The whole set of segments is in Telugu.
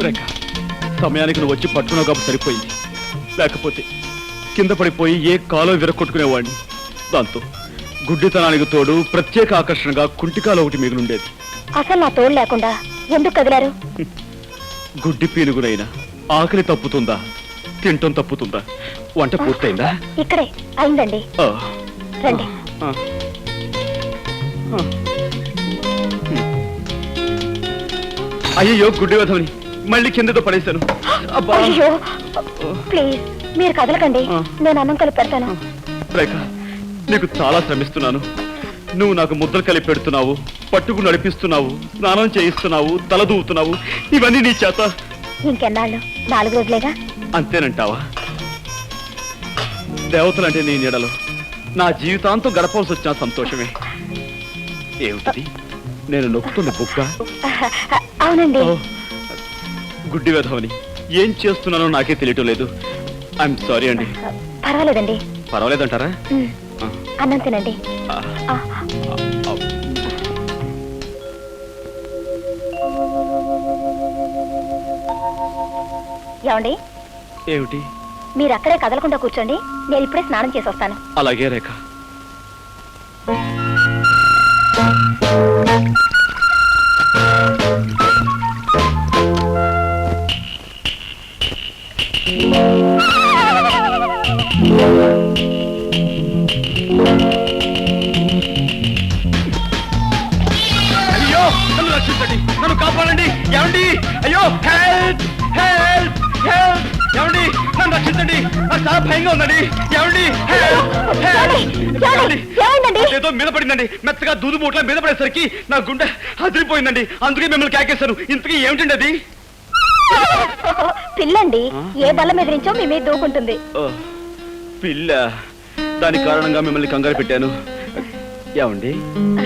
రేఖ, సమయానికి నువ్వు వచ్చి పట్టుకున్నావు కాబట్టి సరిపోయింది. లేకపోతే కింద పడిపోయి ఏ కాలో విరగొట్టుకునేవాడిని. దాంతో గుడ్డితనానికి తోడు ప్రత్యేక ఆకర్షణగా కుంటికాలు ఒకటి మిగిలిండేది. అసలు నా తోడు లేకుండా ఎందుకు కదిలారు? గుడ్డి పీనుగునైనా ఆకలి తప్పుతుందా, తింటం తప్పుతుందా? వంట పూర్తయిందా? ఇక్కడే అయిందండి. రండి. అయ్యో, గుడ్డి వధవని మళ్ళీ కిందతో పడేశాను. అయ్యో ప్లీజ్ మీరు కదలకండి, నేను అన్నం కలిపి పెడతాను. రేఖ, నీకు చాలా శ్రమిస్తున్నాను. నువ్వు నాకు ముద్దలు కలిపి పెడుతున్నావు, పట్టుకు నడిపిస్తున్నావు, స్నానం చేయిస్తున్నావు, తల దూవుతున్నావు. ఇవన్నీ నీ చేత. ఇంకెన్నాళ్ళు? 4 రోజులేగా. అంతేనంటావా? దేవతలంటే నీ నీడలో నా జీవితాంతం గడపవలసి వచ్చిన సంతోషమే. ఏమిటది? నేను నొక్కుతున్న బుక్క? అవునండి. గుడ్డి వేధవని ఏం చేస్తున్నానో నాకే తెలియటం లేదు. ఐఎమ్ సారీ అండి. పర్వాలేదండి. పర్వాలేదంటారా? అన్నం తినండి. ఏమండి? ఏమిటి? మీరు అక్కడే కదలకుండా కూర్చోండి, నేను ఇప్పుడే స్నానం చేసి వస్తాను. అలాగే రేఖ. అయ్యో, నన్ను రక్షించండి, నన్ను కాపాడండి. ఏమండి? అయ్యో, హెల్ప్ హెల్ప్ హెల్ప్! ఏమండి, నన్ను రక్షించండి, నాకు చాలా భయంగా ఉందండి. ఏమండి? ఏదో మీద పడిందండి, మెత్తగా దూదు మూట్ల మీద పడేసరికి నా గుండె అదిరిపోయిందండి. అందుకే మిమ్మల్ని కేకేశాను. ఇంతకీ ఏమిటండి అది? పిల్లండి, ఏ బల్ల మీద నుంచో మీ మీద దూకుంటుంది. పిల్ల? దాని కారణంగా మిమ్మల్ని కంగారు పెట్టాను. ఏమండి,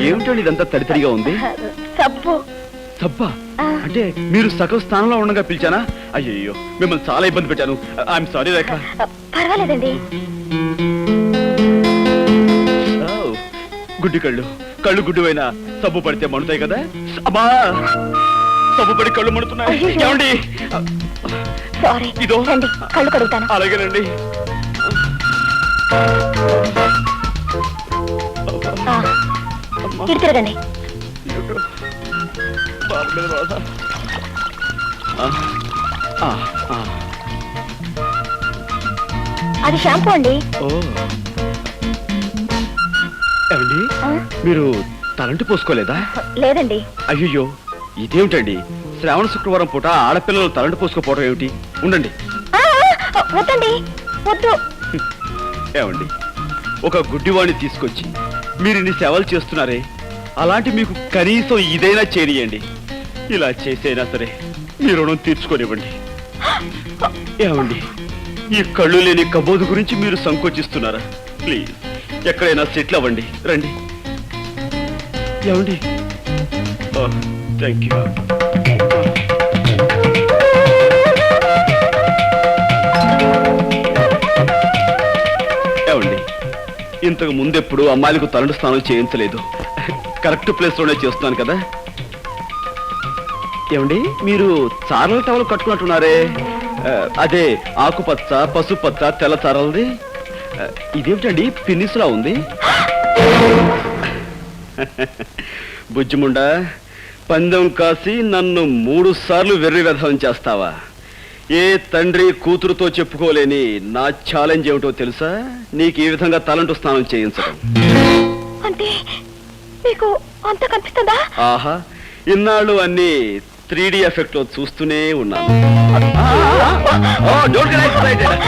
ఏమిటండి ఇదంతా తడితడిగా ఉంది? సబ్బు. సబ్బా? అంటే మీరు సగం స్థానంలో ఉండగా పిలిచానా? అయ్యో, మిమ్మల్ని చాలా ఇబ్బంది పెట్టాను. ఐఎమ్ సారీ రేఖ. పర్వాలేదండి. గుడ్డి కళ్ళు, కళ్ళు గుడ్డువైనా సబ్బు పడితే మండుతాయి కదా. అమ్మా, సబ్బు పడి కళ్ళు మండుతున్నాయి. ఏమండి? సారీ. ఇదో కళ్ళు కడుగుతాను. అలాగేనండి. ఇటు తిరగండి. అది షాంపూ అండి. ఏమండి, మీరు తలంటి పోసుకోలేదా? లేదండి. అయ్యో, ఇదేమిటండి? శ్రావణ శుక్రవారం పూట ఆడపిల్లలు తలంటి పోసుకోపోవడం ఏమిటి? ఉండండి. వద్దండి, వద్దు. ఏమండి, ఒక గుడ్డివాణ్ణి తీసుకొచ్చి మీరు ఇన్ని సేవలు చేస్తున్నారే, అలాంటి మీకు కనీసం ఇదైనా చేరియండి. ఇలా చేసైనా సరే మీ రుణం తీర్చుకోనివ్వండి. ఏమండి, ఈ కళ్ళు లేని కబోదు గురించి మీరు సంకోచిస్తున్నారా? ప్లీజ్, ఎక్కడైనా సెటిల్ అవ్వండి. రండి. ఏమండి? Thank you. ఏమండి, ఇంతకు ముందెప్పుడు అమ్మాయిలకు తలంటు స్నానం చేయించలేదు. కరెక్ట్ ప్లేస్ లోనే చేస్తున్నాను కదా. ఏమండి, మీరు చారల టవల్ కట్టుకున్నట్టున్నారే, అదే ఆకుపచ్చ, పసుపచ్చ, తెల్ల చారలది. ఇదేమిటండి పిన్నిస్లా ఉంది? బుజ్జిముండా, పందెం కాసి నన్ను 3 సార్లు వెర్రి వెధవం చేస్తావా? ఏ తండ్రి కూతురుతో చెప్పుకోలేని నా ఛాలెంజ్ ఏమిటో తెలుసా? నీకు ఈ విధంగా తలంటు స్నానం చేయించడం. అంటే మీకు అంత కనిపిస్తుందా? ఆహా, ఇన్నాళ్ళు అన్ని 3D ఎఫెక్ట్ లో చూస్తూనే ఉన్నాను. Don't get excited.